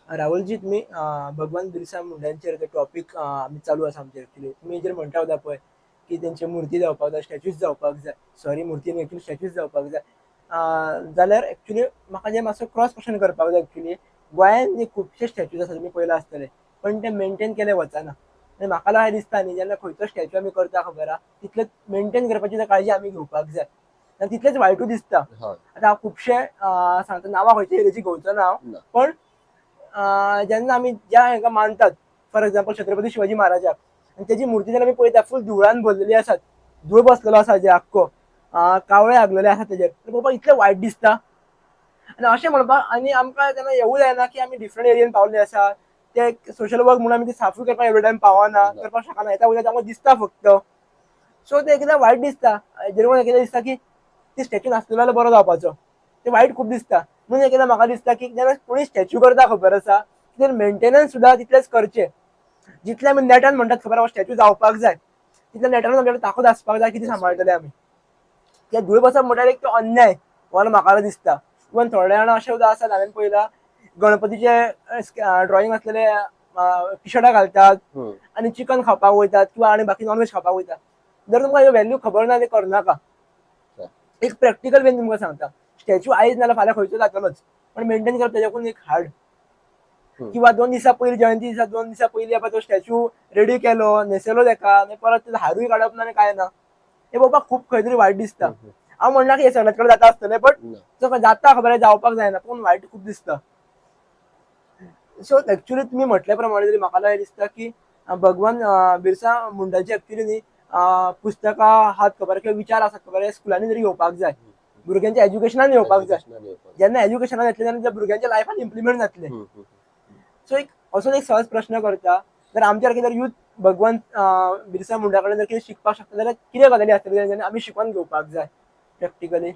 राहुलजी तुम्ही भगवान बिरसा मुंडांचेर टॉपिक आमी चालू आसा आमचे एक्चुली तुमी जर म्हणटा होता पळय की तेंचे मुर्ती जावपाक जाय स्टॅच्यूज जावपाक जाय सॉरी मुर्ती न्ही एक्चुली स्टॅच्यूज जावपाक जाय जाल्यार एक्चुली म्हाका जे मातसो क्रॉस क्वेश्चन करपाक जाय एक्चुली गोंयांत न्ही खुबशे स्टॅच्यूज आसा तुमी पयला आसतले पण ते मेंटेन केले वचना आनी म्हाका अशें दिसता न्ही जेन्ना खंयचो स्टॅच्यू आमी करता खबर आहा तितले मेंटेन करपाची काळजी आमी घेवपाक जाय आनी तितलेच वायटूय दिसता हय आतां हांव खुबशे सांगता नांवां खंयच्या एरियेची घेवचो ना हांव ना. पण जेन्ना आमी ज्या हांकां मानतात फॉर एक्झाम्पल छत्रपती शिवाजी महाराजाक आनी तेजी मुर्ती जेन्ना आमी पळयता फूल धुळान भरलेली आसात धूळ बसलेलो आसा जे आख्खो कावळे लागलेले आसा तेजेर पळोवपाक इतलें वायट दिसता आनी अशें म्हणपाक आनी आमकां तेन्ना हेवूय जायना की आमी डिफरंट एरियेन पावले आसा ते सोशल वर्क म्हणून आमी ती साफूय करपाक एवरी टायम पावना करपाक शकना येता वयता आमकां दिसता फक्त सो ते एकदां वायट दिसता जेणेकरून एकदां दिसता की ती स्टॅच्यू नासलो जाल्यार बरो जावपाचो ते वायट खूब दिसता म्हणून एकदां म्हाका दिसता की जेन्ना कोणी स्टॅच्यू करता खबर आसा तेजेर मेंटेनन्स सुद्दां तितलेंच करचें जितले आमी नेटान म्हणटात खबर आहा स्टॅच्यू जावपाक जाय तितल्या नेटान आमच्याकडे ताकद आसपाक जाय कितें सांबाळटले आमी ते धूळ बसप म्हणल्यार एक तो अन्याय हो म्हाका दिसता इवन थोडे जाणां अशें सुद्दां आसात हांवें पळयलां गणपतीचे ड्रॉइंग आसलेले टी शर्टां घालतात आनी चिकन खावपाक वयतात किंवा आनी बाकी नॉनव्हेज खावपाक वयतात जर तुमकां ह्यो व्हॅल्यू खबर ना ते करनाका एक प्रॅक्टिकल वेन तुमकां सांगता स्टॅच्यू आयज नाल्यार फाल्यां खंयचो जातलोच पण मेंटेन करप तेच्याकून एक हार्ड किंवा 2 दिसा पयलीं जयंती दिसा 2 दिसा पयलीं आपण तो स्टॅच्यू रेडी केलो न्हेसयलो तेका आनी परत तेजो हारूय काडप ना आनी काय ना हे पळोवपाक खूब खंय तरी वायट दिसता हांव म्हणना की हे सगळ्याच कडेन जाता आसतलें बट जाता खबर जावपाक जायना पूण वायट खूब दिसता सो एक्चुली तुम्ही म्हटल्या प्रमाणे तरी म्हाका हे दिसता की भगवान बिरसा मुंडाची एक्चुली न्ही पुस्तकां आहात खबर किंवा विचार आसात खबर स्कुलांनी तरी येवपाक जाय भुरग्यांच्या एज्युकेशनान येवपाक जाय जेन्ना एज्युकेशनान येतले तेन्ना भुरग्यांच्या लायफान इम्प्लिमेंट जातले सो एक असो एक सहज प्रश्न करता जर आमच्या कितें यूथ भगवान बिरसा मुंडा कडेन जर कितें शिकपाक शकता जाल्यार कितें गजाली आसतल्यो जेन्ना आमी शिकून घेवपाक जाय प्रॅक्टिकली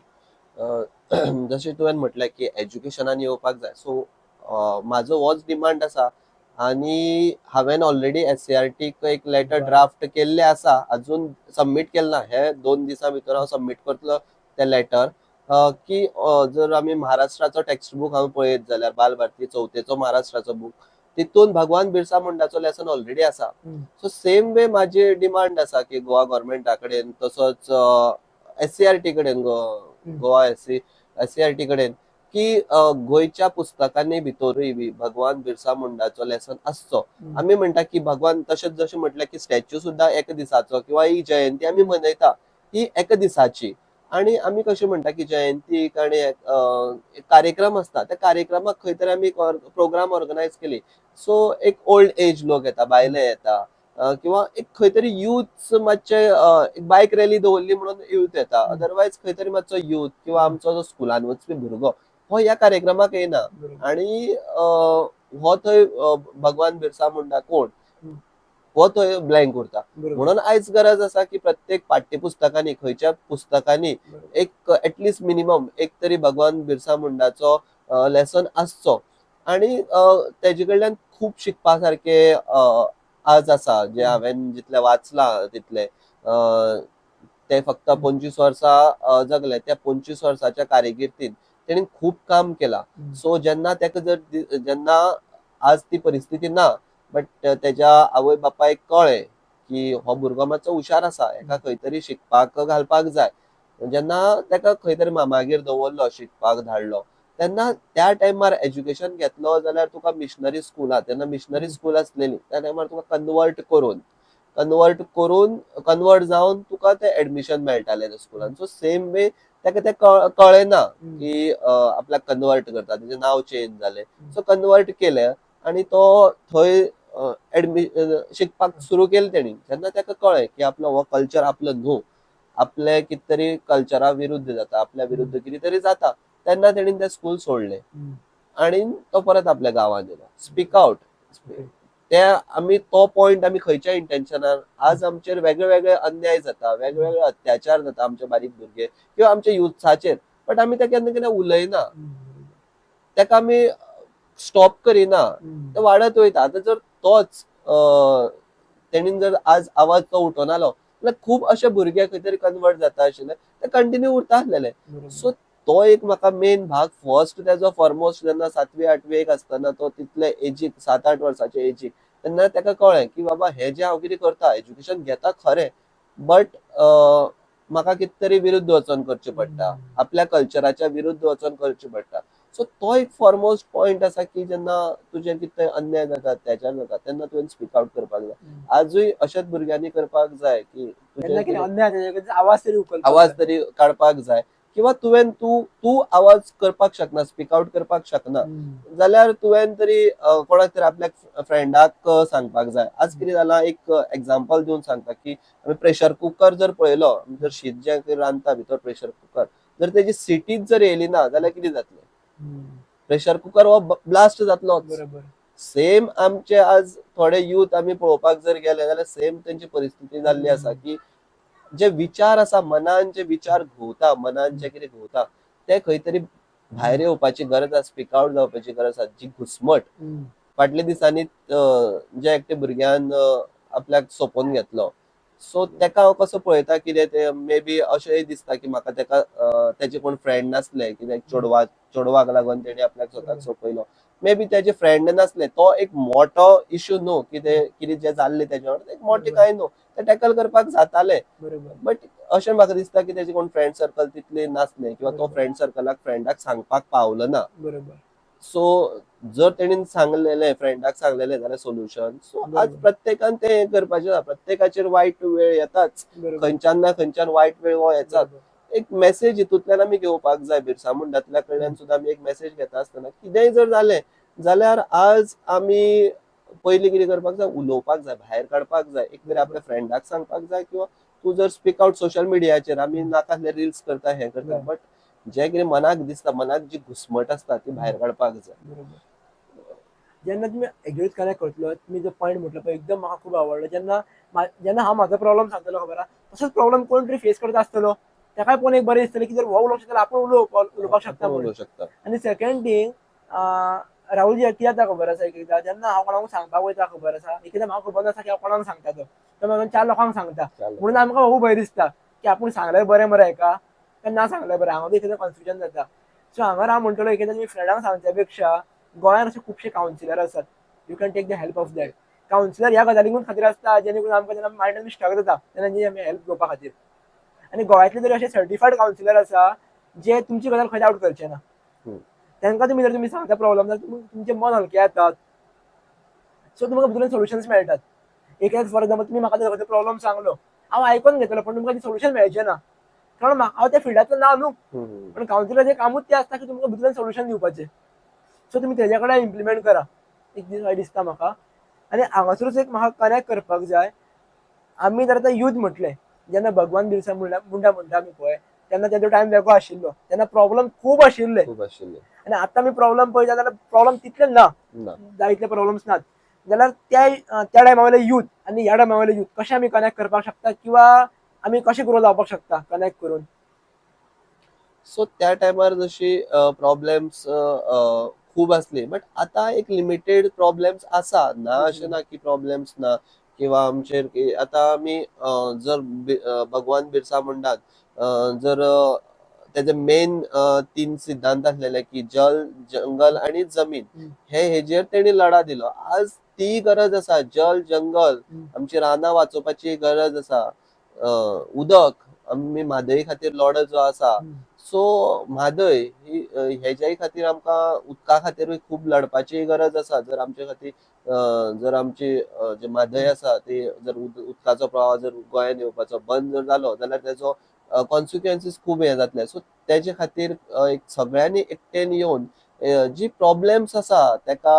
जशें तुवें म्हटलें की एज्युकेशनान येवपाक जाय सो म्हाजो होच डिमांड आसा आनी हांवें ऑलरेडी SCRTक एक लेटर ड्राफ्ट केल्ले आसा अजून सबमीट केलें ना हे 2 दिसां भितर हांव सबमीट करतलो ते लेटर की जर आमी महाराष्ट्राचो टेक्स्ट बूक हांव पळयत जाल्यार बालभारती चवथेचो महाराष्ट्राचो बूक तितून भगवान बिरसा मुंडाचो लेसन ऑलरेडी आसा सो सेम वे माझी डिमांड आसा की गोवा गव्हर्मेंटा कडेन तसोच SCRT कडेन गोवा SCRT कडेन की गोंयच्या पुस्तकांनी भितरूय बी भगवान बिरसा मुंडाचो लेसन आसचो आमी म्हणटा की भगवान तशेंच जशें म्हटलें की स्टॅच्यू सुद्दां एक दिसाचो किंवा ही जयंती आमी मनयता ही एक दिसाची आणि आमी कशें म्हणटा की जयंतीक आनी कार्यक्रम आसता त्या कार्यक्रमाक खंय तरी आमी प्रोग्राम ऑर्गनायज केली सो एक ओल्ड एज लोक येता बायले येता किंवा एक खंय तरी युथ मातशे बायक रॅली दवरली म्हणून युथ येता अदरवायज खंय तरी मातसो युथ किंवा आमचो जो स्कुलान वचपी भुरगो हो ह्या कार्यक्रमाक येना आणि हो थंय भगवान बिरसा मुंडा कोण हो थंय ब्लँक उरता म्हणून आयज गरज आसा की प्रत्येक पाठ्यपुस्तकांनी खंयच्या पुस्तकांनी एक एटलिस्ट मिनिमम एक तरी भगवान बिरसा मुंडाचो लेसन आसचो आणि तेजे कडल्यान खूब शिकपा सारखे आज आसा जे हांवें जितले वाचला तितले ते फक्त 25 वर्सां जगले त्या 25 वर्साच्या कारकिर्दीत तेणें खूब काम केला सो जेन्ना तेका जर जेन्ना आज ती परिस्थिती ना बट तेज्या आवय बापायक कळ्ळें की हो भुरगो मातसो हुशार आसा हेका खंय तरी शिकपाक घालपाक जाय जेन्ना तेका खंय तरी मामागेर दवरलो शिकपाक धाडलो तेन्ना त्या टायमार एज्युकेशन घेतलो जाल्यार तुका मिशनरी स्कुलां तेन्ना मिशनरी स्कूल आसलेली त्या टायमार तुका कन्वर्ट जावन तुका ते एडमिशन मेळटालें त्या स्कुलान सो सेम वे तेका ते कळ्ळें ना की आपल्याक कन्वर्ट करता तेजें नांव चेंज जालें सो कन्वर्ट केलें आनी तो थंय शिकपाक सुरू केलें तेणी जेन्ना तेका कळ्ळें की आपलो हो कल्चर आपलो न्हू आपले कितें तरी कल्चरा विरुद्ध जाता आपल्या विरुद्ध कितें तरी जाता तेन्ना तेणीन तें स्कूल सोडलें आणि तो परत आपल्या गांवांत येयलो स्पीक आउट ते आमी तो पॉयंट आमी खंयच्या इंटेन्शनान आज आमचेर वेगळे वेगळे अन्याय जाता वेगळे वेगळे अत्याचार जाता आमचे बारीक भुरगे किंवा आमच्या युथाचेर बट आमी ते केन्ना केन्ना उलयना तेका आमी स्टॉप करिना ते वाडत वयता आतां जर तोच तेणीन जर आज आवाज तो उठोवनालो जाल्यार खूब अशे भुरगे खंय तरी कन्वर्ट जाता आशिल्ले ते कंटिन्यू उरता आसलेले सो तो एक म्हाका मेन भाग फर्स्ट त्याचो फॉरमोस्ट जेन्ना 7वी-8वी आसतना तो तितले एजीक 7-8 वर्साचे एजीक तेन्ना ताका कळ्ळें की बाबा हे जे हांव कितें करता एज्युकेशन घेता खरें बट म्हाका कितें तरी विरुद्ध वचोन करचें पडटा आपल्या कल्चराच्या विरुद्ध वचोन करचें पडटा सो तो एक फॉरमोस्ट पॉयंट आसा की जेन्ना तुजें कितें अन्याय जाता अत्याचार जाता तेन्ना तुवें स्पीक आउट करपाक जाय आजूय अशेंच भुरग्यांनी करपाक जाय की त्यांना तुजें कितें कितें अन्याय जाता तेजो आवाज तरी उखलपाक आवाज जाय. तरी काडपाक जाय किंवा तुवें तूं आवाज करपाक शकना स्पीक आउट करपाक शकना जाल्यार तुवें तरी कोणाक तरी आपल्या फ्रेंडाक सांगपाक जाय आज कितें जालां एक एक्झाम्पल दिवन सांगता की आमी प्रेशर कुकर जर पळयलो आमी जर शीत जें कितें रांदता भितर प्रेशर कुकर जर तेजी सिटीच जर येयली ना जाल्यार कितें जातलें प्रेशर कुकर हो ब्लास्ट जातलोच बरोबर सेम आमचे आज थोडे यूथ आमी पळोवपाक जर गेले जाल्यार सेम तेंची परिस्थिती जाल्ली आसा की जे विचार आसा मनान जे विचार घुंवता मनान जे कितें घुंवता ते खंय तरी भायर येवपाची गरज आसा स्पीक आउट जावपाची गरज आसा जी घुस्मट फाटल्या दिसांनी जे एकटे भुरग्यान आपल्याक सोपोवन घेतलो सो तेका हांव कसो पळयता कितें ते मे बी अशेंय दिसता की म्हाका तेका तेजे कोण फ्रेंड नासले कित्याक चेडवाक लागून तेणी आपल्याक स्वताक सोपयलो मे बी तेजे फ्रेंड नासले तो एक मोठो इश्यू न्हू कितें जे जाल्ले तेजे वांगडा एक मोठे काय न्हू ते टॅकल करपाक जाताले बरोबर बट अशें म्हाका दिसता की तेजे कोण फ्रेंड सर्कल तितले नासले किंवा तो फ्रेंड सर्कलाक फ्रेंडाक सांगपाक पावलो ना बरोबर सो जर तेणीन सांगलेले फ्रेंडाक सांगलेले जाल्यार सोल्युशन सो आज बरोबर. प्रत्येकान ते करपाचें ना प्रत्येकाचेर वायट वेळ येताच बरोबर खंयच्यान ना खंयच्यान वायट वेळ हो येताच एक मेसेज हितूंतल्यान आमी घेवपाक जाय बिरसा मुंडातल्या कडल्यान सुद्दां आमी एक मेसेज घेता आसतना कितेंय जर जालें जाल्यार आज आमी पयलीं कितें करपाक जाय उलोवपाक जाय भायर काडपाक जाय एक तरी आपल्या फ्रेंडाक सांगपाक जाय किंवा तूं जर स्पीक आउट सोशल मिडियाचेर आमी नाकासले रिल्स करता हें करता बट जे कितें मनाक दिसता मनाक जी घुस्मट आसता ती भायर काडपाक जाय बरोबर जेन्ना तुम्ही एग्रीज कनेक्ट करतलो तुम्ही जो पॉईंट म्हटलो पळय एकदम म्हाका खूब आवडलो जेन्ना हांव म्हाजो प्रॉब्लेम सांगतलो खबर आहा तसोच प्रॉब्लेम कोण तरी फेस करता आसतलो ताकाय पळोवन एक बरें दिसतलें की जर हो उलोवंक शकता आपण उलोवपाक शकता आपण म्हणून उलोवंक शकता आनी सेकंड थिंग राहुलजी कितें जाता खबर आसा एक एकदां जेन्ना हांव कोणाक सांगपाक वयता खबर आसा एक एकदां म्हाका खबर नासता की हांव कोणाक सांगता तो म्हाका 4 लोकांक सांगता म्हणून आमकां खूब भंय दिसता की आपूण सांगल्यार बरें मरे हेका काय ना सांगल्यार बरें हांगा एक कन्फ्युजन जाता सो हांगा हांव म्हणटलो एक एकदां तुमी फ्रेंडांक सांगच्या पेक्षा गोंयांत अशे खुबशे कावन्सिलर आसात you can take the help of that counsellor ह्या गजालींकूच खातीर आसता जेणे करून आमकां जेन्ना मायंडान स्टक जाता तेन्ना आमी हेल्प घेवपा खातीर आनी गोंयांतले तरी अशे सर्टिफायड कावन्सिलर आसा जे तुमची गजाल खंयच आउट करचे ना तांकां तुमी जर सांगता प्रॉब्लम जाल्यार तुमचें मन हलकें जाता सो तुमकां भितून सोल्युशन्स मेळटात एक फॉर एक्झाम्पल तुमी म्हाका जर प्रॉब्लम सांगलो हांव आयकून घेतलो पण तुमकां सोल्युशन मेळचें ना कारण हांव त्या फिल्डांतलो ना न्हू पण कावन्सिलराचें कामूच तें आसता की तुमकां भितून सोल्युशन दिवपाचें सो तुमी तेजे कडेन इम्प्लिमेंट करा एक दीस दिसता म्हाका आनी हांगासरूच एक म्हाका कनेक्ट करपाक जाय आमी जर आतां यूथ म्हटलें जेन्ना भगवान बिरसा मुंडा म्हणटा आमी पळय तेन्ना तेजो टायम वेगळो आशिल्लो तेन्ना प्रॉब्लेम खूब आशिल्ले आनी आतां आमी प्रॉब्लेम पळयता जाल्यार प्रॉब्लेम तितले ना जाय तितले प्रॉब्लेम्स नात जाल्यार त्या टायमा वयले यूथ आनी ह्या टायमा वयले यूथ कशे आमी कनेक्ट करपाक शकता किंवा आमी कशे ग्रो जावपाक शकता कनेक्ट करून सो त्या टायमार जशी प्रॉब्लेम्स खूब आसली बट आतां एक लिमिटेड प्रॉब्लेम्स आसा ना अशें ना की प्रॉब्लेम्स ना किंवा आमचेर आतां आमी जर भगवान बिरसा मुंडाक जर तेजे मेन 3 सिद्धांत आसलेले की जल जंगल आणि जमीन हेजेर तेणी लढा दिलो आज ती गरज आसा जल जंगल आमची रानां वाचोवपाची गरज आसा उदक आमी म्हादयी खातीर लढो जो आसा सो म्हादय ही हेज्याय खातीर आमकां उदका खातीरूय खूब लढपाची गरज आसा जर आमचे खातीर जर आमची जे म्हादय आसा ती जर उदकाचो प्रवाह जर गोंयांत येवपाचो बंद जर जालो जाल्यार तेजो कॉन्सिक्वेन्सीस खूब हे जातले सो तेजे खातीर एक सगळ्यांनी एकटेन येवन जी प्रॉब्लेम्स आसा तेका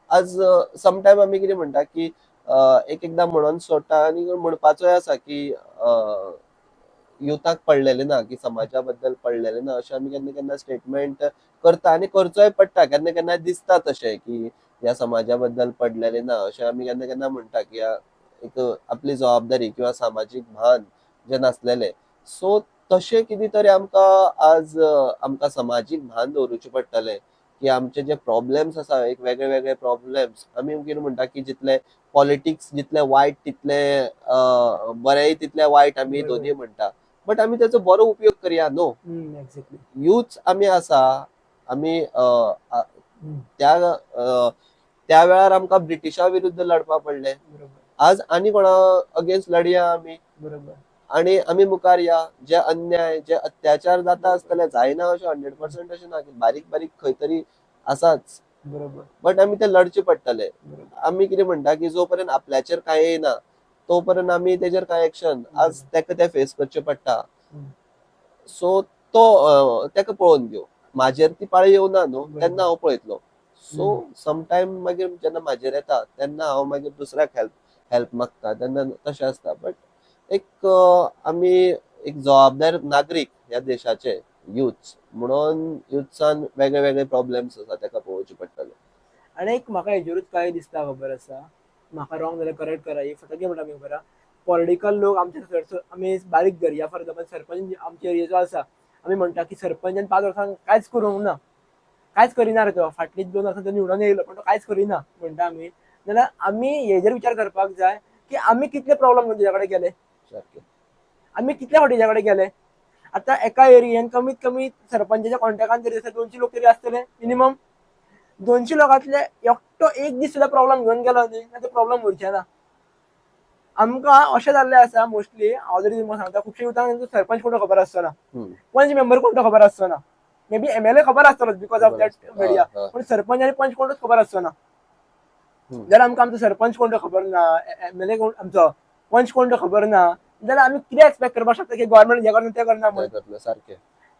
आज समटायम आमी कितें म्हणटा की एक एकदां म्हणून सोडटा आनी म्हणपाचोय आसा की युथाक पडलेले ना की समाजा बद्दल पडलेले ना अशें आमी केन्ना केन्ना स्टेटमेंट करता आनी करचोय पडटा केन्ना केन्ना दिसता तशें की ह्या समाजा बद्दल पडलेले ना अशें आमी केन्ना केन्ना म्हणटा की एक आपली जबाबदारी किंवा सामाजीक भान जे नासलेले सो तशें कितें तरी आमकां आज आमकां सामाजीक भान दवरचें पडटलें की आमचे जे प्रॉब्लेम्स आसा एक वेगळे वेगळे प्रॉब्लेम्स आमी कितें म्हणटा की जितले पॉलिटिक्स जितले वायट तितले बरेय तितले वायट आमी दोनी म्हणटा बट आमी त्याचो बरो उपयोग करया न्हू. एक्झॅक्टली. यूथ आमी आसा, आमी त्या वेळार आमकां ब्रिटिशा विरुद्ध लढपा पडले. बरोबर आज आनी कोणा अगेन्स्ट लढया आमी, बरोबर आणि आमी मुखार या. जे अन्याय, जे अत्याचार जाता आसतले, जायना अशें 100% अशें ना, की बारीक बारीक खंय तरी आसाच, बरोबर बट आमी ते लढचे पडटले. बरोबर आमी कितें म्हणटा की जो पर्यंत आपल्याचेर कांय येना तो पर्यंत आमी तेजेर कांय एक्शन, आज तेका ते फेस करचे पडटा. हम्म. सो तेका पळोवन घेव. म्हाजेर ती पाळी येवना न्हू, तेन्ना हांव पळयतलो. सो समटायम मागीर जेन्ना म्हाजेर येता तेन्ना हांव मागीर दुसऱ्याक हेल्प मागता, तेन्ना तशें आसता. बट एक आमी एक जबाबदार नागरीक ह्या देशाचे, युथ म्हणून युथसान वेगळे वेगळे प्रॉब्लेम्स आसा तेका पळोवचे पडटले. आणि एक म्हाका हेजेरूच काय दिसता खबर आसा, म्हाका रॉंग जाल्यार करेक्ट करा, ही फटके म्हणटा मी खबर. पॉलिटिकल लोक आमचे चडसो आमी बारीक धरया. फॉर एक्झाम्पल सरपंच आमच्या एरियेचो आसा, आमी म्हणटा की सरपंचान 5 वर्सांक कांयच करूंक ना, कांयच करिना रे तो, फाटली 2 वर्सां तो निवडून येयलो पण तो कांयच करिना म्हणटा आमी. जाल्यार आमी हेजेर विचार करपाक जाय की आमी कितले प्रॉब्लेम घेवन तेच्या कडेन गेले, सारकें. आमी कितल्या फावटी तेच्या कडेन गेले. आता एका एरियेन कमीत कमी सरपंचाच्या कॉन्टॅक्टान तरी 200 लोक तरी आसतले मिनिमम. 200 लोकांतले एकटो एक दीस सुद्धा प्रॉब्लेम घेऊन गेलो न्ही, ते प्रॉब्लेम उरचे ना. आमकां अशें जाल्लें आसा मोस्टली, हांव जरी तुमकां सांगता, खुबशे युथांक सरपंच कोण तो खबर आसतना, पंच मेंबर कोण तो खबर आसतना, मे बी एमएलए खबर आसतलो बिकॉज ऑफ दॅट मिडिया, पण सरपंच आनी पंच कोणूच खबर आसतना. जाल्यार आमकां आमचो सरपंच कोण तो खबर ना, एमएलए कोण आमचो, पंच कोण तो खबर ना, जाल्यार आमी कितें एक्सपेक्ट करपाक शकता की गव्हर्नमेंट हे करना ते करना म्हणून. सारकें.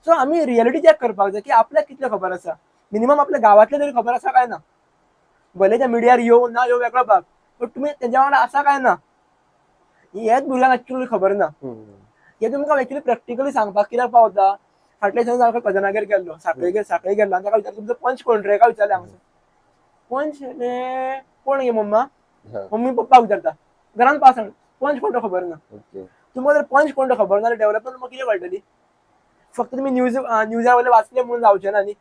सो आमी रियलिटी चॅक करपाक जाय की आपल्याक कितलें खबर आसा. मिनिमम आपल्या गांवांतले तरी खबर आसा काय ना. भले त्या मिडियार येवं ना येवं वेगळो भाग, पण तुमी तेच्या वांगडा आसा काय ना, हेच भुरग्यांक एक्चुअली खबर ना. हे तुमकां एक्चुअली प्रॅक्टिकली सांगपाक कित्याक पावता. फाटल्या दिसांनी हांव कजनागेर गेल्लो, सांखळी गेल्लो, आनी ताका विचारलें तुमचो पंच कोण रे, काय विचारलें हांगा. पंच रे कोण गे मम्मा, मम्मी पप्पा विचारता, घरान पास पंच कोण तो खबर ना. तुमकां जर पंच कोण तो खबर ना, डेव्हलपमेंट तुमकां कितें कळटली. फक्त तुमी न्यूजार वयले वाचले म्हणून जावचे ना न्ही.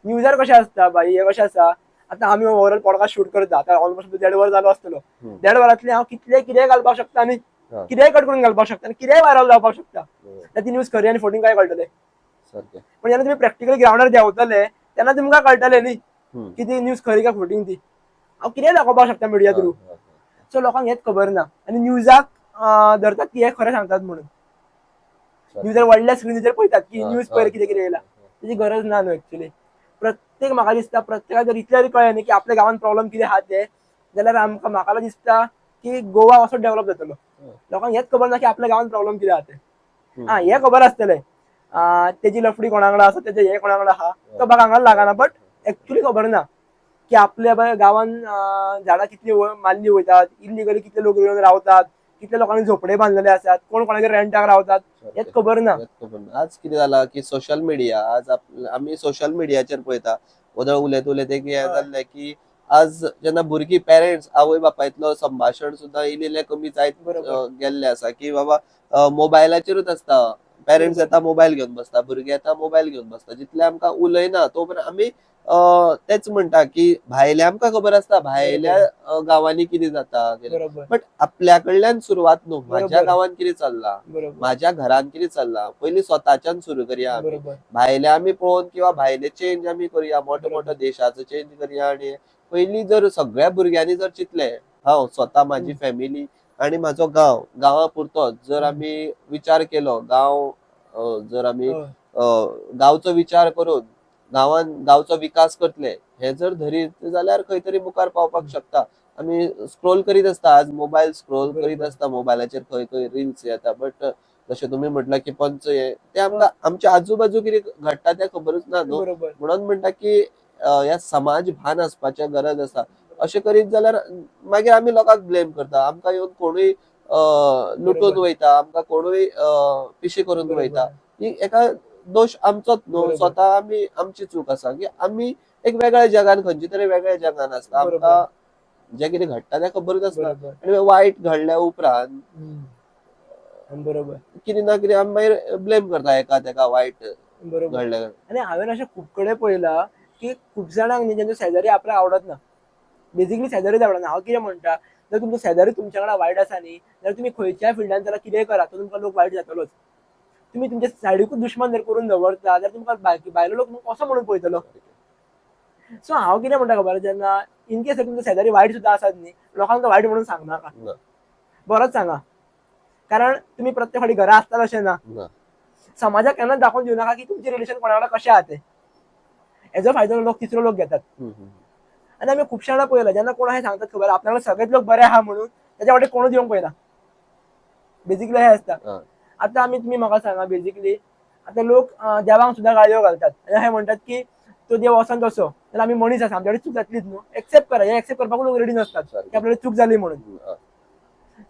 न्यूजार कशें आसता भाई, हे कशें आसा, आतां आमी ओवरऑल पॉडकास्ट शूट करता, आतां ऑलमोस्ट 1.5 वर जालो आसतलो. 1.5 वरांतले हांव कितेंय घालपाक शकता न्ही, कितेंय कट करून घालपाक शकता, आनी कितेंय व्हायरल जावपाक शकता. ती न्यूज खरी आनी फोटींग काय कळटले. पण जेन्ना तुमी प्रॅक्टिकली ग्राउंडार देंवतले तेन्ना तुमकां कळटलें न्ही की ती न्यूज खरी काय फोटींग. ती हांव कितेंय दाखोवपाक शकता मिडिया थ्रू. सो लोकांक हेच खबर ना, आनी न्यूजाक धरतात की हे खरें सांगतात म्हणून. न्यूजार व्हडल्या स्क्रिनीचेर पळयतात की न्यूज पळय कितें कितें येयला, तेची गरज ना न्हू एक्चुअली. प्रत्येक म्हाका दिसता प्रत्येकाक जर इतलें जरी कळ्ळें न्ही की आपल्या गांवांत प्रॉब्लेम कितें आहा ते, जाल्यार म्हाका दिसता की गोवा असो डेव्हलप जातलो. लोकांक हेच खबर ना की आपल्या गांवांत प्रॉब्लेम कितें आहा ते. हे खबर आसतलें तेजी लफडी कोणा वांगडा आसा, तेजे हे कोणा वांगडा आहा, तो भाग हांगा लागना. बट एक्चुअली खबर ना की आपल्या गांवांत झाडां कितली मारली वयतात, इलिगली कितले लोक येवन रावतात, कितल्या लोकांनी झोपडे बांदलेले आसात, कोण कोणागेर रेंटाक रावतात, हेच खबर ना. आज कितें जाला की सोशल मिडिया, आज आमी सोशल मिडियाचेर पळयता, उलयत उलयत एक हें जाल्लें की आज जेन्ना भुरगीं पेरेंट्स आवय बापायतलो संभाशण सुद्दां इल्लें कमी जायत गेल्लें आसा की बाबा मोबायलाचेरूच आसता. पेरेंट्स येता मोबायल घेवन बसता, भुरगे येता मोबायल घेवन बसता. जितले आमकां उलयना तो पर्यंत आमी तेच म्हणटा की भायल्या आमकां खबर आसता भायल्या गांवांनी कितें जाता, बट आपल्या कडल्यान सुरवात न्हू. म्हाज्या गांवांत कितें चल्लां, म्हाज्या घरान कितें चल्लां, पयलीं स्वताच्यान सुरू करया आमी. भायले आमी पळोवन किंवा भायले चेंज आमी करया, मोठो मोठो देशाचो चेंज करया. आनी पयलीं जर सगळ्या भुरग्यांनी जर चिंतलें, हांव स्वता म्हाजी फॅमिली आनी म्हाजो गांवा पुरतोच जर आमी विचार केलो, जर आमी गांवचो विचार करून गांवचो विकास करतले, हे जर धरीत जाल्यार खंय तरी मुखार पावपाक शकता. आमी स्क्रोल करीत आसता, आज मोबायल स्क्रोल करीत आसता, मोबायलाचेर खंय खंय रिल्स येता. बट जशें तुमी म्हटलां की पंच ते आमकां आमच्या आजूबाजू कितें घडटा तें खबरूच ना न्हू. म्हणून म्हणटा की ह्या समाज भान आसपाचें गरज आसा. अशें करीत जाल्यार मागीर आमी लोकांक ब्लेम करता, आमकां येवन कोणूय लुटून वयता, आमकां कोणूय पिशे करून वयता. ही एका दोश आमचोच न्हू, स्वता आमची चूक आसा की आमी एक वेगळ्या जगान, खंयच्या तरी वेगळ्या जगान आसता. आमकां जे कितें घडटा तें खबरूच आसना. आनी वायट घडल्या उपरांत कितें ना कितें आमी मागीर ब्लेम करता एका तेका वायट घडल्या. आनी हांवें अशें खूब कडेन पळयलां की खूब जाणांक न्ही जेंचो शेजारी आपल्याक आवडत ना, बेसिकली शेजारीच आवडना. हांव कितें म्हणटा, जर तुमचो शेजारी तुमच्या वांगडा वायट आसा न्ही, जाल्यार तुमी खंयच्याय फिल्डान जाल्यार कितेंय करा, तो तुमकां लोक वायट जातलोच. तुम्ही तुमच्या सायडीकूच दुश्मन जर करून दवरता जाल्यार तुमकां भायलो लोक कसो म्हणून पळयतलो. सो हांव कितें म्हणटा खबर जेन्ना इन केस तुमचो शेजारी वायट सुद्दां आसात न्ही, लोकांक तो वायट म्हणून सांगनाका, ना, बरोच सांगा. कारण तुम्ही प्रत्येक फावटी घरा आसतात अशें ना. ना. समाजाक केन्नाच दाखोवन दिवं नाका की तुमचे रिलेशन कोणा वांगडा कशें आहा तें. हेजो फायदो लोक तिसरो लोक घेतात. आनी आमी खुबशे जाणां पळयलां जेन्ना कोण अशें सांगतात खबर आपल्याला सगळेच लोक बरे आहा म्हणून त्याच्या फावटी कोणूच येवंक पळयना. बेसिकली हे आसता. हा. आतां तुम्ही म्हाका सांगा बेसिकली आतां लोक देवाक सुद्दां गाळयो घालतात आनी हे म्हणटात की तो देव असो तसो जाल्यार आमी मनीस आसा आमच्या कडेन चूक जातलीच न्हू, एक्सेप्ट करा. हे एक्सेप्ट करपाक लोक रेडी नसतात की आपल्याला चूक जाली म्हणून.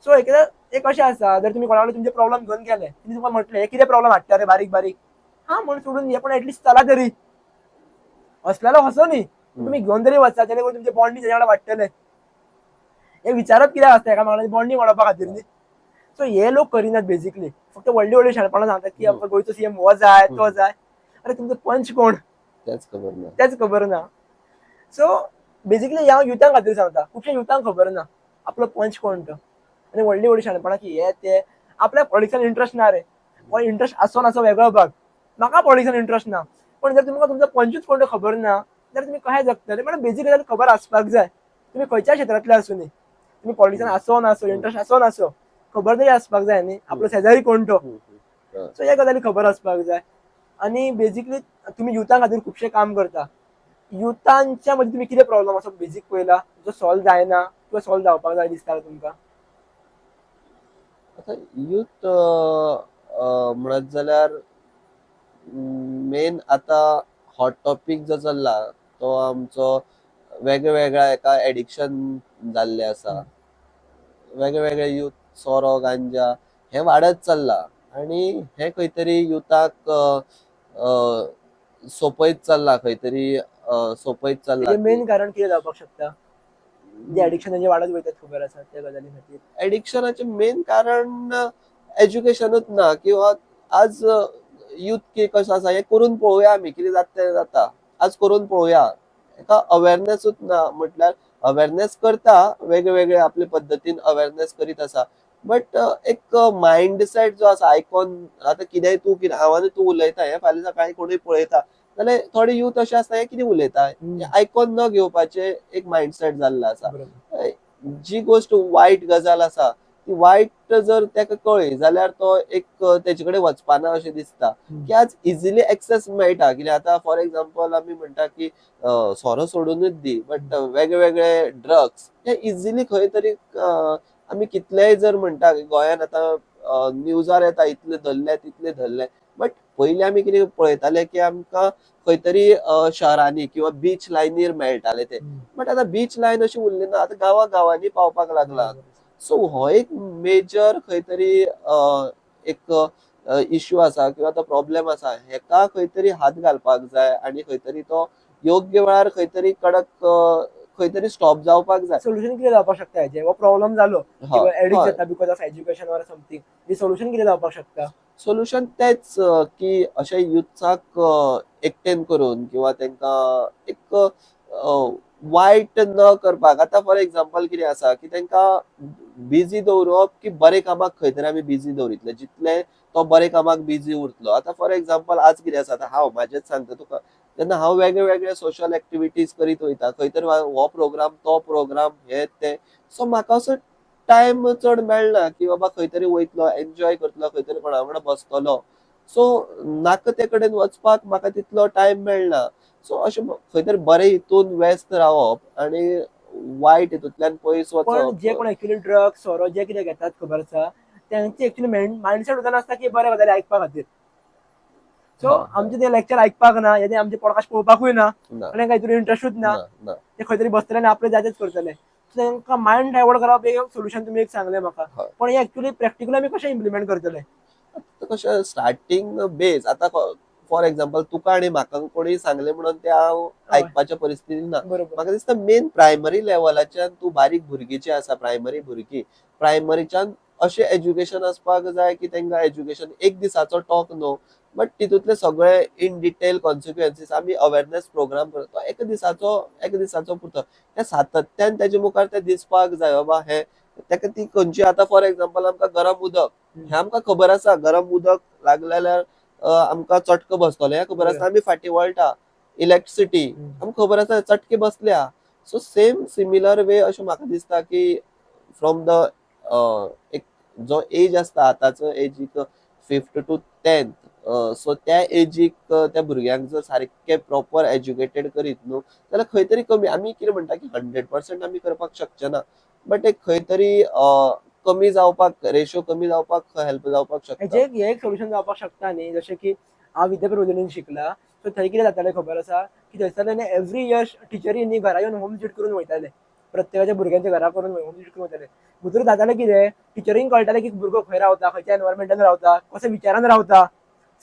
सो एक अशें आसा जर तुमी कोणा कडेन तुमचे प्रॉब्लेम घेवन गेले, तुमी तुमकां म्हटलें हे कितें प्रॉब्लेम हाडटा रे बारीक बारीक, हा म्हणून सोडून दिया, पण एटलीस्ट चला तरी. हसलेलो हसो न्ही, तुम्ही घेवन तरी वचता जेणे करून तुमचे बॉन्डिंग तेच्या वांगडा वाडटले. हे विचारप कित्याक आसता एकामेकांची बॉन्डिंग वाडोवपा खातीर न्ही. सो हे लोक करिनात बेसिकली. फक्त व्हडली व्हडली शाणपणां सांगतात की आमकां गोंयचो सीएम हो जाय तो जाय. अरे तुमचो पंच कोण तेच खबर ना. सो बेसिकली हांव युथां खातीर सांगता, खुबशे युथांक खबर ना आपलो पंच कोण तो. आनी व्हडली व्हडली शाणपणां की हे ते आपल्या पॉलिटिक्सान इंट्रस्ट ना रे. कोण इंट्रस्ट आसो नासो वेगळो भाग, म्हाका पॉलिटिक्सान इंट्रस्ट ना. पण जर तुमकां तुमचो पंचूच कोण तो खबर ना जाल्यार तुमी कशें जगतले. म्हणजे बेसिकली खबर आसपाक जाय. तुमी खंयच्या क्षेत्रांतले आसूं न्ही, तुमी पॉलिटिक्सान आसो नासो इंट्रस्ट आसो नासो खबर तरी आसपाक जाय न्ही आपलो शेजारी कोण तो. सो ह्या गजाली खबर आसपाक जाय. आनी बेसिकली तुमी युथां खातीर खुबशें काम करता. युथांच्या मदीं तुमी कितें प्रॉब्लेम असो बेसीक पळयला जो सॉल्व जायना किंवा सॉल्व जावपाक जाय दिसता तुमकां? आता युथ म्हणत जाल्यार मेन आता हॉट टॉपिक जो चल्ला तो आमचो वेगवेगळ्या एका एडिक्शन जाल्ले आसा. वेगवेगळे युथ सोरो गांजा हे वाडत चल्ला आणि हे खंय तरी युथाक सोपयत चल्ला, खंय तरी सोपयत चल्ला. मेन कारण कितें जावपाक शकता जे एडिक्शन जे वाडत वयतात खबर आसा त्या गजाली खातीर? एडिक्शनाचे मेन कारण एज्युकेशनूच ना, किंवा आज युथ कसो आसा हे करून पळोवया आमी कितें जाता तें जाता, आज करून पळोवया. एका अवेरनेसूच ना. म्हटल्यार अवेरनेस करता, वेगवेगळे आपले पद्दतीन अवेरनेस करीत आसा, बट एक माइंडसेट जो आसा आयकॉन आता कितेंय तूं कितें हांव आनी तूं उलयता हे फाल्यां सकाळी कोणूय पळयता जाल्यार थोडे युथ अशे आसता हे कितें उलयता आयकॉन न घेवपाचे एक माइंडसेट जाल्लो आसा. जी गोष्ट वायट गजाल आसा ती वायट जर तेका कळ्ळी जाल्यार तो एक तेचे कडेन वचपाना अशें दिसता. की आज इजिली एक्सेस मेळटा. कितें आतां फॉर एक्झाम्पल आमी म्हणटा की सोरो सोडूनच दी, बट वेगवेगळे ड्रग्स हे इजिली खंय तरी आमी कितलेय जर म्हणटा गोंयान आतां न्यूजार येता इतले धरले तितले धरले, बट पयलीं आमी कितें पळयताले की आमकां खंय तरी शहरांनी किंवा बीच लायनीर मेळटाले ते, बट आतां बीच लायन अशी उरली ना, आतां गांवांनी पावपाक लागला. सो हो एक मेजर खंय तरी एक इश्यू आसा किंवा तो प्रॉब्लेम आसा. हेका खंय तरी हात घालपाक जाय आणि खंय तरी तो योग्य वेळार खंय तरी कडक खंय तरी स्टॉप जावपाक जाय. सोल्युशन कितें जावपाक शकता हेजे? हो प्रॉब्लेम जालो किंवा एडिक्ट जाता because of education or something, हे सोल्युशन कितें जावपाक शकता? सोल्युशन तेच की अशे युथाक एकटेन करून किंवा तांकां एक वायट न करपाक. आतां फॉर एक्झाम्पल कितें आसा की तांकां बिजी दवरप की बरे कामाक खंय तरी आमी बिजी दवरितले, जितले तो बरे कामाक बिजी उरतलो. आतां फॉर एक्झाम्पल आज कितें आसा, आतां हांव म्हाजेच सांगता तुका, तेन्ना हांव वेगवेगळे सोशल एक्टिविटीज करीत वयता, खंय तरी हो प्रोग्राम तो प्रोग्राम हे ते. सो म्हाका असो टायम चड मेळना की बाबा खंय तरी वयतलो एन्जॉय करतलो, खंय तरी कोणा वांगडा बसतलो. सो नाका ते कडेन वचपाक म्हाका तितलो टायम मेळना. सो अशें खंय तरी बरे हितून व्यस्त रावप आणि वायट हितूंतल्यान पयस पण वचप. जे कोण एक्चुअली ड्रग्स सोरो जे कितें घेतात खबर आसा त्यांची एक्चुअली माइंडसेट उदन आसता की बरे गजाली आयकपा खातीर. सो आमचे ते लेक्चर आयकपाक ना, हे आमचे पॉडकास्ट पळोवपाकूय ना, आनी खंय तरी इंट्रस्टूच ना. ते खंय तरी बसतले आनी आपले जायतेच करतले. तांकां मायंड डायवर्ट करप एक सोल्युशन तुमी एक सांगलें म्हाका, पण हे एक्चुअली प्रॅक्टिकली आमी कशें इम्प्लिमेंट करतले? कशें स्टार्टींग बेस. आतां फॉर एक्झाम्पल तुका आनी म्हाका कोणी सांगले म्हणून ते हांव आयकपाच्या परिस्थितीन ना. म्हाका दिसता मेन प्रायमरी लेवलाच्यान तूं बारीक भुरगीं जी आसा, प्रायमरी भुरगीं, प्रायमरीच्यान अशें एज्युकेशन आसपाक जाय की तांकां एज्युकेशन एक दिसाचो टॉक न्हू, बट तितूंतले सगळे इन डिटेल कॉन्सिक्वेन्सीस आमी अवेरनेस प्रोग्राम करता एक दिसाचो पुरतो. त्या सातत्यान तेजे मुखार ते दिसपाक जाय बाबा हे ताका ती खंयची आतां फॉर एक्झाम्पल आमकां गरम उदक हें आमकां खबर आसा, गरम उदक लागलें जाल्यार आमकां चटको बसतलो हें खबर आसा, आमी फाटीं वळटा. इलेक्ट्रिसिटी आमकां खबर आसा चटके बसल्या. सो सेम सिमिलर वे अशें म्हाका दिसता की फ्रॉम द एक जो एज आसता आतांचो एजीक 5th to 10th, सो त्या एजीक त्या भुरग्यांक जर सारके प्रॉपर एज्युकेटेड करीत न्हू जाल्यार खंय तरी कमी, आमी कितें म्हणटा की 100% आमी करपाक शकचे ना, बट एक खंय तरी कमी जावपाक, रेशो कमी जावपाक हेल्प जावपाक शकता. हे एक सोल्युशन जावपाक शकता न्ही, जशें की हांव विद्याप्रबोधिनीन शिकला, सो थंय कितें जातालें खबर आसा की थंयसरले न्ही एवरी इयर टिचरी न्ही घरा येवन होम विजीट करून वयताले, प्रत्येकाच्या भुरग्यांच्या घरा करून होम विजीट करून वयताले. भितर जातालें कितें, टिचरींक कळटालें की भुरगो खंय रावता, खंयच्या एनवायरमेंटान रावता, कसल्या विचारान रावता,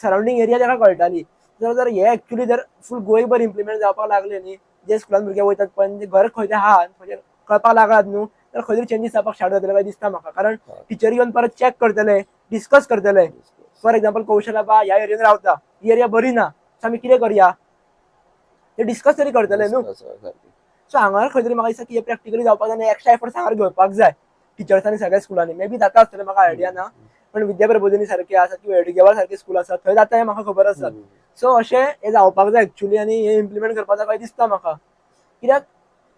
सरावंडींग एरिया ताका कळटाली. जर हे एक्चुअली जर फूल गोंयभर इम्प्लिमेंट जावपाक लागले न्ही, जे स्कुलान भुरगे वयतात पळय म्हणजे घर खंय तें आहा म्हणजे कळपाक लागलात न्हू, जाल्यार खंय तरी चेंजीस जावपाक स्टार्ट जातले काय दिसता म्हाका. कारण टिचरी येवन परत चॅक करतले, डिस्कस करतले. फॉर एक्झाम्पल कौशल बा ह्या एरियान रावता, ही एरिया बरी ना, सो आमी कितें करया ते डिस्कस तरी करतले न्हू. सो हांगा खंय तरी म्हाका दिसता की हे प्रॅक्टिकली जावपाक जाय आनी एक्स्ट्रा एफर्ट्स हांगार घेवपाक जाय टिचर्सांनी सगळ्या स्कुलांनी. मे बी जाता आसतलें, म्हाका आयडिया ना, पण विद्याप्रबोधिनी सारखे आसा किंवा एडुकेवार सारखे स्कूल आसा थंय जाता हें म्हाका खबर आसा. सो अशें हें जावपाक जाय एक्चुअली आनी हें इम्प्लिमेंट करपाक जाय दिसता म्हाका. कित्याक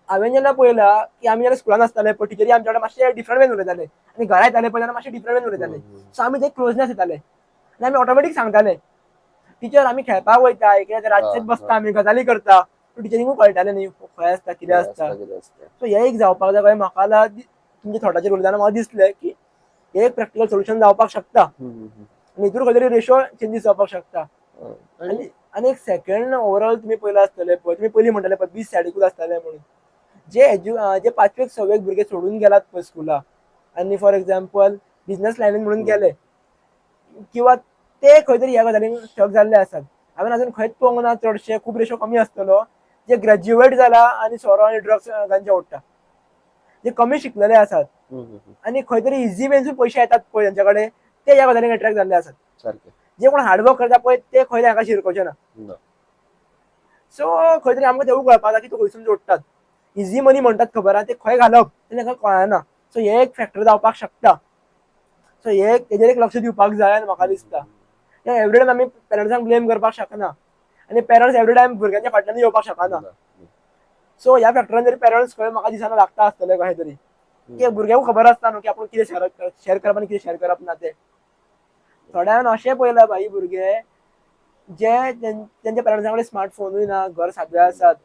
हांवें जेन्ना पळयलां की आमी जेन्ना स्कुलान आसताले पळय टिचरी आमच्या कडेन मातशे डिफरंट वेन उलयताले आनी घरा येताले पळय तेन्ना मातशे डिफरंट वेन उलयताले. सो आमी ते क्लोजनेस येताले आनी आमी ऑटोमॅटीक सांगताले टीचर आमी खेळपाक वयता, एक रातचेच बसता आमी गजाली करता. टिचरींकूय कळटालें न्ही खंय आसता कितें आसता. सो हे एक जावपाक जाय कळ्ळें म्हाका. तुमच्या थॉटाचेर उलयतना म्हाका दिसलें की हे एक प्रॅक्टिकल सोल्युशन जावपाक शकता आनी हितूर खंय तरी रेशो चेंजीस जावपाक शकता. आनी एक सेकंड ओवरऑल तुमी पयला आसतले पळय, तुमी पयलीं म्हणटाले पळय 20 सॅडिकूल आसताले म्हणून, जे 5वीक 6वीक भुरगे सोडून गेलात पळय स्कुला आनी फॉर एक्झाम्पल बिझनस लायनीन म्हणून गेले किंवा ते खंय तरी ह्या गजालीन स्टक जाल्ले आसात. हांवें अजून खंयच पळोवंक ना चडशे, खूब रेशो कमी आसतलो जे ग्रॅज्युएट जाला आनी सोरो आनी ड्रग्स गांजा ओडटा, जे कमी शिकलेले आसात आनी खंय तरी इझी वेनसून पयशे येतात पळय तांचे कडेन, ते ह्या गजालीन अट्रॅक्ट जाल्ले आसात. जे कोण हार्डवर्क करता पळय ते खंय हांगा शिरकोवचे ना. सो खंय तरी आमकां तेवूय कळपाक जाय की तो खंयसून जोडटात. इझी मनी म्हणटात खबर आहा ते खंय घालप ते तांकां कळना. सो हे एक फॅक्टर जावपाक शकता. सो हे तेजेर एक लक्ष दिवपाक जाय अशें म्हाका दिसता. एवरी टायम आमी पेरंट्सांक ब्लेम करपाक शकना आनी पेरंट्स एवरी टायम भुरग्यांच्या फाटल्यान येवपाक शकना. सो ह्या फॅक्टरान तरी पेरंट्स खंय म्हाका दिसना लागता आसतले कशें तरी, की भुरग्यांक खबर आसता न्हू की आपूण कितें शेअर करप आनी कितें शेअर करप ना तें. थोड्यान अशें पळयलां भाई भुरगे जे तेंच्या पेरंट्सां कडेन स्मार्टफोनूय ना, घर सादळे आसात,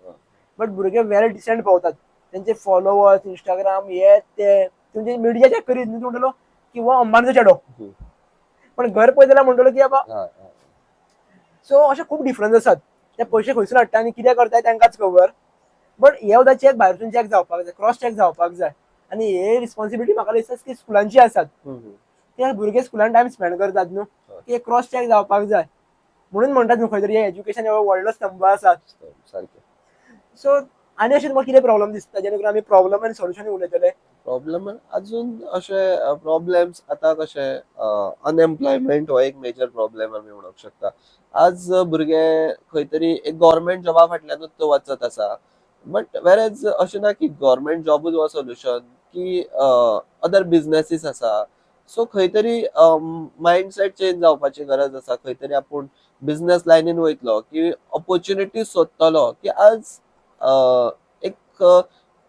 बट भुरगे वेल डिसेंट भोंवतात. तेंचे फॉलोवर्स इंस्टाग्राम हे ते तुमचे मिडिया चॅक करीत न्हू म्हणटलो की हो अंबानीचो चेडो, पण घर पळयत जाल्यार म्हणटलो की बाबा. सो अशे खूब डिफरन्स आसात. ते पयशे खंयसून हाडटा आनी कितें करताय तांकांच खबर. बट हे सुद्दां चॅक भायरसून चॅक जावपाक जाय, क्रॉस चॅक जावपाक जाय. आनी हे रिस्पॉन्सिबिलिटी म्हाका दिसता की स्कुलांची आसात. ते भुरगे स्कुलान टायम स्पेंड करतात न्हू, की क्रॉस चॅक जावपाक जाय. म्हणून म्हणटात न्हू खंय तरी एज्युकेशन हो व्हडलो स्तंभ आसा. सो आनी अशें तुमकां कितें प्रॉब्लम दिसता जेणे करून आमी प्रॉब्लम आनी सोल्युशन उलयतले. प्रॉब्लम अजून अशे प्रॉब्लेम्स आतां कशे अनएम्प्लॉयमेंट हो एक मेजर प्रॉब्लेम आमी म्हणूंक शकता. आज भुरगे खंय तरी एक गव्हर्मेंट जॉबा फाटल्यानूच तो वचत आसा, बट वेरेज अशें ना की गव्हर्मेंट जॉबूच हो सोल्युशन, की अदर बिझनेसीस आसा. सो खंय तरी मायंडसेट चेंज जावपाची गरज आसा. खंय तरी आपूण बिझनेस लायनीन वयतलो की ऑपॉर्च्युनिटीज सोदतलो की आज एक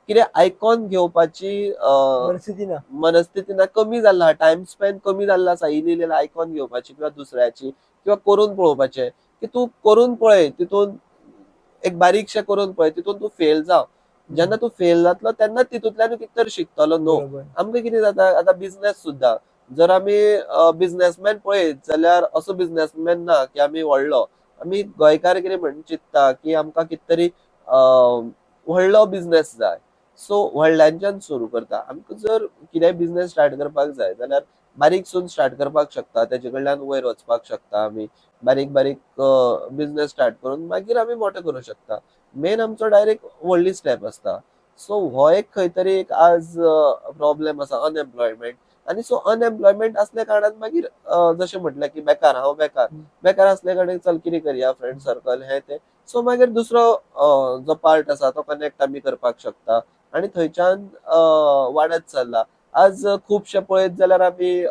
कितें आयकॉन घेवपाची मनस्थिती ना, कमी जाला. टायम स्पेंड कमी जाल्लो आसा इल्ली आयकॉन घेवपाची किंवा दुसऱ्याची किंवा करून पळोवपाचे, की तूं करून पळय, तितून एक बारीकशें करून पळय, तितून तूं फेल जाव. जेन्ना तूं फेल जातलो तेन्ना तितूंतल्यान कितें तरी शिकतलो न्हू. आमकां कितें जाता आतां बिझनेस सुद्दां, जर आमी बिझनेसमॅन पळयत जाल्यार असो बिझनेसमॅन ना की आमी व्हडलो. आमी गोंयकार कितें म्हणून चिंतता की आमकां कितें तरी व्हडलो बिझनेस जाय, सो व्हडल्यांच्यान सुरू करता. आमकां जर कितेंय बिझनेस स्टार्ट करपाक जाय जाल्यार बारीकसून स्टार्ट करपाक शकता, तेजे कडल्यान वयर वचपाक शकता. आमी बारीक बारीक बिझनेस स्टार्ट करून मागीर आमी मोठो करूं शकता. मेन आमचो डायरेक्ट व्हडली स्टेप आसता. सो हो एक खंय तरी एक आज प्रॉब्लेम आसा, अनएम्प्लॉयमेंट. आनी सो अनएम्प्लॉयमेंट असल्या कारणान मागीर जशें म्हटलें की हांव बेकार असले कारणान चल कितें करया, फ्रेंड सर्कल हे ते. सो मागीर दुसरो जो पार्ट आसा तो कनेक्ट आमी करपाक शकता आनी थंयच्यान वाडत चल्ला. आज खुबशे पळयत जाल्यार आमी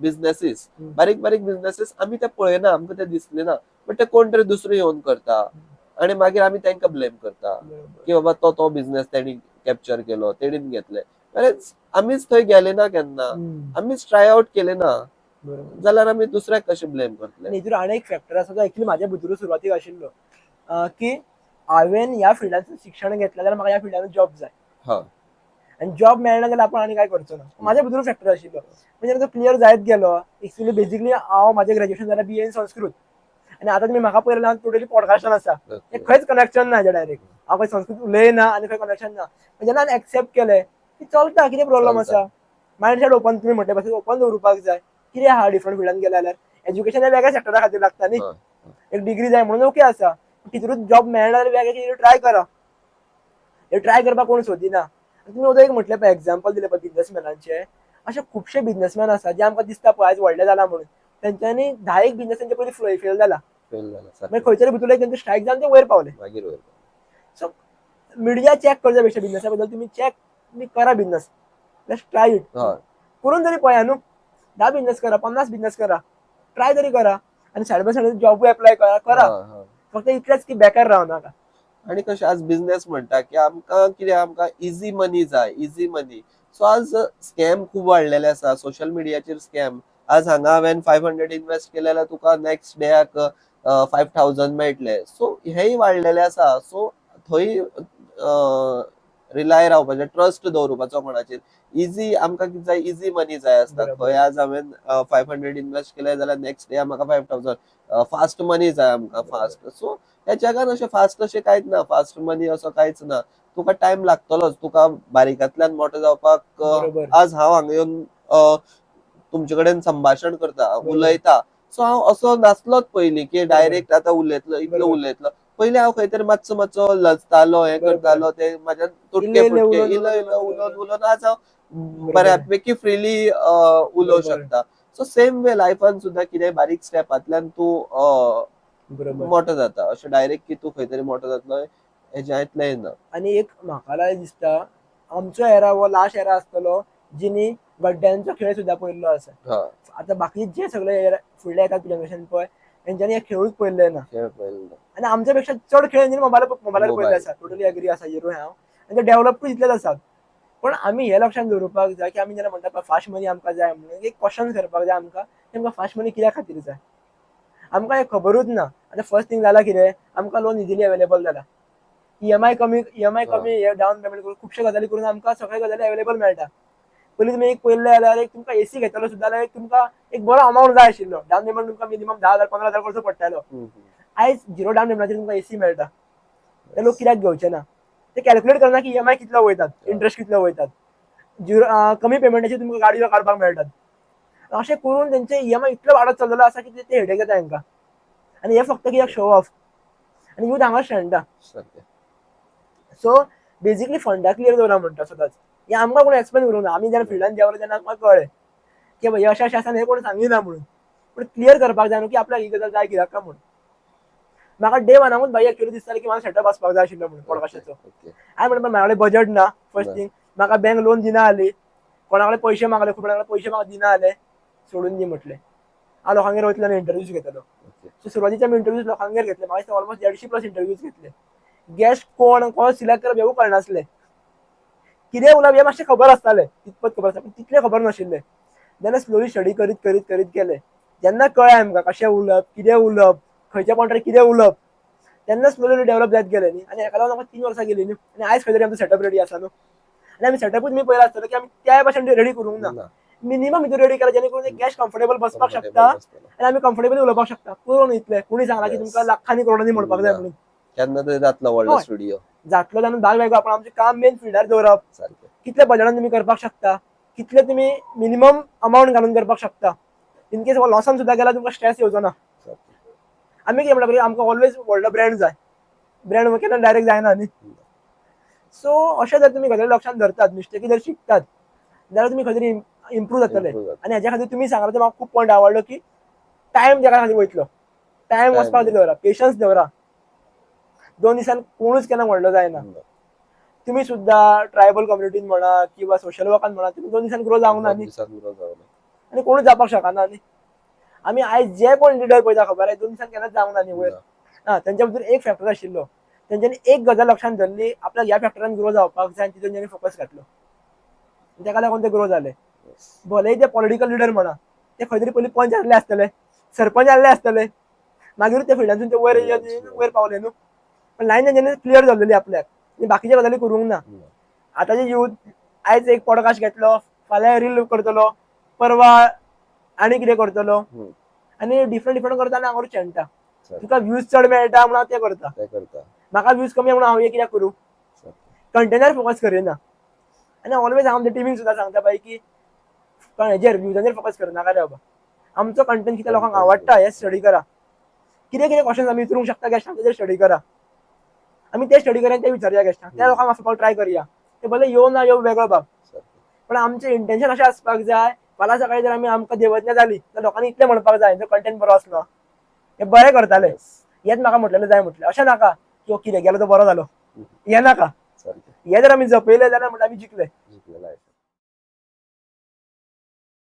बिझनेसीस बारीक बारीक बिझनेसीस आमी ते पळयना, आमकां ते दिसले ना, बट ते कोण तरी दुसरो येवन करता आणि मागीर आमी तांकां ब्लेम करता की बाबा तो बिझनेस तेणी कॅप्चर केलो, तेणीन घेतले. अरे आमीच थंय गेले ना केन्ना, आमीच ट्राय आउट केले ना, जाल्यार आमी दुसऱ्याक कशे ब्लेम करतले. आणि हितून आनी एक फॅक्टर आसा जो एक्चुअली म्हाज्या भितरूच सुरवातीक आशिल्लो, की हांवेन ह्या फिल्डांतून शिक्षण घेतलें जाल्यार म्हाका ह्या फिल्डांत जॉब जाय, हय आणि जॉब मेळना जाल्यार आपण आनी काय करचो ना, म्हाज्या भितरूच फॅक्टर आशिल्लो. म्हणजे तो क्लियर जायत गेलो. एक्चुअली बेसिकली हांव म्हाजें ग्रॅज्युएशन जालें BA इन संस्कृत, आणि आता तुम्ही म्हाका पळयलें हांव टोटली पॉडकास्टान आसा. ओके. खंयच कनेक्शन ना डायरेक्ट. हांव खंय संस्कृत उलयना आनी खंय कनेक्शन ना. जेन्ना हांवें एक्सेप्ट केलें की चलता, कितें प्रॉब्लेम चलता. आसा. मायंडसेट ओपन, तुम्ही म्हटले पासून ओपन दवरपाक जाय. कितें आहा डिफरंट फिल्डान गेले जाल्यार एज्युकेशन हे वेगळ्या सेक्टरा खातीर लागता न्ही. हय. एक डिग्री जाय म्हणून ओके आसा. तितूरूच जॉब मेळना जाल्यार वेगळें कितें ट्राय करा. हे ट्राय करपाक कोण सोदिना. तुम्ही उदय एक म्हटलें पळय, एक्झाम्पल दिलें पळय बिझनेसमॅनांचे, अशे खुबशे बिझनेसमॅन आसा जे आमकां दिसता पळय आयज व्हडले जाला म्हणून, तेंच्यांनी 10 बिझनेस तेंचे पयलीं फेल जाला. फेल जाला मागीर सारकें. खंयतरी भितूर तेंचे स्ट्रायक जावन ते वयर पावले. मागीर वयर. सो मिडिया चॅक करच्या पेक्षा बिझनेसा बद्दल तुम्ही करा बिझनेस. Let's try it. हय. करून तरी पळया न्हू. 10 बिझनेस करा, 50 बिझनेस करा, ट्राय तरी करा. आणि सायड बाय सायड जॉबूय अप्लाय करा. हय, हय. फक्त इतलेंच की बेकार रावं नाका. आणि कशें आज बिझनेस म्हणटा की आमकां कितें, आमकां इझी मनी जाय, इझी मनी. सो आज स्कॅम खूब वाडलेले आसा, सोशल मिडियाचेर स्कॅम. आज हांगा हांवेन 500 इन्वेस्ट केले जाल्यार तुका नेक्स्ट डेयाक 5000 मेळटले. सो हेय वाडलेले आसा. सो थंय रिलाय रावपाचें, ट्रस्ट दवरपाचो कोणाचेर. इझी आमकां कितें जाय, इझी मनी जाय आसता. बरोबर. खंय आज हांवेन 500 इन्वेस्ट केले जाल्यार नेक्स्ट डे म्हाका 5000 फास्ट मनी जाय आमकां, फास्ट. सो ह्या जगान अशें फास्ट अशें कांयच ना, फास्ट मनी असो कांयच ना. तुका टायम लागतलोच. तुका बारीकांतल्यान मोठो जावपाक. बरोबर. आज हांव हांगा येवन तुमचे कडेन संभाशण करता, बरोबर. उलयता. सो हांव असो नासलोच पयलीं की डायरेक्ट आतां उलयतलो, इतलो बरोबर. उलयतलो. पयलीं हांव खंय तरी मातसो मातसो लजतालो, हें बरोबर. करतालो, ते म्हाज्यान तुटके इल्लें इल्लें फुटके उलोवन इल्लो उलोवन उलोवन आज हांव बरोबर. बऱ्यापैकी फ्रीली उलोवं बरोबर. शकता. सो सेम वे लायफान सुद्दां कितें बारीक स्टेपांतल्यान तूं बरोबर. मोठो जाता. अशें डायरेक्ट की तूं खंय तरी मोठो जातलो हेजें इतलेंय ना. आणि एक म्हाका लायक दिसता, आमचो एरा हो लास्ट एरा आसतलो जिनी गड्ड्यांचो खेळ सुद्दां पयल्लो आसा. हय. आता बाकी जे सगळे फुडले येतात जनरेशन पळय, तेंच्यांनी हे खेळूच पयल्ले ना. खेळ पयलो. आणि आमच्या पेक्षा चड खेळ तेंच्यांनी मोबायलार पयल्ले मोबायल. आसा. टोटली एग्री आसा हिरो हांव. आणि ते डेव्हलपूय तितलेच आसात. पण आमी हे लक्षात दवरपाक जाय की आमी जेन्ना म्हणटा पळय फास्ट मनी आमकां जाय म्हणून, एक क्वेश्चन करपाक जाय आमकां की आमकां फास्ट मनी कित्या खातीर जाय. आमकां हे खबरूच ना. आतां फर्स्ट थिंग जाला कितें, आमकां लोन इजिली अवेलेबल जाला. ईएमआय कमी हे डाऊन पेमेंट करून खुबशे गजाली करून आमकां सगळे गजाली अवेलेबल मेळटा. पयलीं तुमी एक पळयल्लें जाल्यार एक तुमकां एसी घेतलो सुद्दां जाल्यार तुमकां एक बरो अमाउंट जाय आशिल्लो. डाऊन पेमेंट तुमकां मिनिमम 10,000 15,000 करचो पडटालो. आयज 0 डाऊन पेमेंटाचेर तुमकां एसी मेळटा. ते लोक कित्याक घेवचे ना. ते कॅल्क्युलेट करना की ईएमआय कितलो वयतात, इंटरेस्ट कितलो वयतात. कमी पेमेंटाचेर तुमकां गाडयो काडपाक मेळटात. अशें करून तेंचे ईएमआय इतलो वाडत चललेलो आसा की ते हेडेक येता तांकां. आणि हे फक्त कित्याक शो ऑफ. आणि यूथ हांगा शेणटा. सो बेसिकली फंडा क्लियर दवरा म्हणटा सदांच. हे आमकां कोण एक्सप्लेन करूंक ना. आमी जेन्ना फिल्डान देवले तेन्ना आमकां कळ्ळें की बाबा अशें अशें आसा हे कोण सांगिना म्हणून. पण क्लियर करपाक जाय न्हू की आपल्याक ही गजाल जाय कित्याक काय म्हणून. म्हाका डे वनाकूच भाई एक्चुअली दिसतालें की म्हाका सेटअप आसपाक जाय आशिल्लो म्हणून पॉडकास्टाचो. हांवें म्हणलें म्हाजे कडेन बजट ना फर्स्ट थिंग. म्हाका बँक लोन दिना जाली. कोणा कडेन पयशे मागले, खूब जाणां पयशे म्हाका दिना जाले. सोडून दी म्हटलें. हांव लोकांगेर वयतलो आनी इंटरव्यूज घेतलो. सो सुरवातीचे आमी इंटरव्यूज लोकांगेर घेतले. म्हाका दिसता ऑलमोस्ट 150+ इंटरव्यूज घेतले. गेस्ट कोण सिलेक्ट करप हेवूय कळनासलें. कितें उलोवप हें मातशें खबर आसतालें, तितपत खबर आसता, पूण तितलें खबर नाशिल्लें. जेन्ना स्लोली स्टडी करीत करीत करीत गेले, जेन्ना कळ्ळें आमकां कशें उलोवप, कितें उलोवप, खंयच्या पॉयंटार कितें उलोवप, तेन्ना स्लोली डेव्हलप जायत गेलें न्ही. आनी हेका लागून आमकां 3 वर्सां गेलीं न्ही. आनी आयज खंय तरी आमचो सेटअप रेडी आसा न्हू. आनी आमी सेटअपूच मी पयला आसतलो की आमी त्या भाशेन रेडी करूंक ना. मिनिमम भितर रेडी करा जेणे करून एक गेस्ट कम्फर्टेबल बसपाक शकता आनी आमी कम्फर्टेबली उलोवपाक शकता. करून इतलें कोणी सांगला की तुमकां लाखांनी करोडांनी म्हणपाक जाय म्हणून. केन्ना तरी जातलो व्हडलो स्टुडिओ. जातलो जाल्यार भाग वेगळो. पण आमचें काम मेन फिल्डार दवरप. कितल्या बजेटान तुमी करपाक शकता, कितले तुमी मिनिमम अमाउंट घालून करपाक शकता. इन केस लॉसान सुद्दां गेल्यार तुमकां स्ट्रेस येवचो ना. आमी कितें म्हणटा आमकां ऑलवेज व्हडलो ब्रँड जाय. ब्रँड केन्ना डायरेक्ट जायना न्ही. सो अशें जर तुमी गजाली लक्षांत धरतात, मिस्टेकी जर शिकतात, जाल्यार तुमी खंय तरी इम्प्रूव्ह जातले. आनी हेच्या खातीर तुमी सांगला तो म्हाका खूब पॉयंट आवडलो की टायम तेका खातीर वयतलो. टायम वचपाक दवरा, पेशन्स दवरा. 2 दिसान कोणूच केन्ना व्हडलो जायना. तुम्ही सुद्धा ट्रायबल कम्युनिटीत म्हणा किंवा सोशल वर्कान म्हणा तुम्ही 2 दिवसांनी ग्रो जावंक ना न्ही दिसात उरो जावं ना. आणि कोणूच जावपाक शकना न्ही. आमी आयज जे कोण लिडर पळयता खबर आहे 2 दिसांनी केन्नाच जावंक ना न्ही वयर. हा तेंच्या भितर एक फॅक्टर आशिल्लो तेंच्यांनी एक गजाल लक्षात धरली आपल्याक ह्या फॅक्टरान ग्रो जावपाक जाय आनी तितून तेंच्यांनी फोकस घातलो तेका लागून ते ग्रो जाले. भलेही ते पॉलिटिकल लिडर म्हणा ते खंय तरी पयलीं पंच आसले आसतले सरपंच आसले आसतले मागीर ते फिल्डांतून ते वयर पावले न्हू. पण लायन तेंच्यांनी क्लियर जाल्लेली आपल्याक आनी बाकीचे गजाली करूंक ना. आतांचे यूथ आयज एक पॉडकास्ट घेतलो फाल्यां रील करतलो परवा आनी कितें करतलो आनी डिफरंट करता हांगा चेंटा. तुका व्ह्यूज चड मेळटा म्हणून ते करता ते करता. म्हाका व्ह्यूज कमी म्हणून हांव हे कित्याक करूं. कंटेंटार फोकस करिना आनी ऑलवेज हांव आमच्या टिमीक सुद्दां सांगता बाई की हेजेर व्ह्यूजांचेर फोकस करनाका रे बाबा. आमचो कंटेंट कितें लोकांक आवडटा हे स्टडी करा. कितें कितें क्वेश्चन आमी विचारूंक शकता गेस्टांक तेजेर स्टडी करा. आमी ते स्टडी करून ते विचारया गेस्टांक त्या लोकांक आसपाक ट्राय करया. ते भले येवं ना येवं वेगळो बाब पण आमचें इंटेंशन अशें आसपाक जाय फाल्यां सकाळी जर आमी आमकां देवज्ञा जाली तर लोकांनी इतलें म्हणपाक जाय जो कंटेंट बरो आसलो हे बरें करताले हेच म्हाका म्हटलेलें जाय म्हटलें. अशें नाका की कितें गेलो तो बरो जालो हे नाका. हे जर आमी जपयलें जाल्यार म्हणटा आमी जिखले.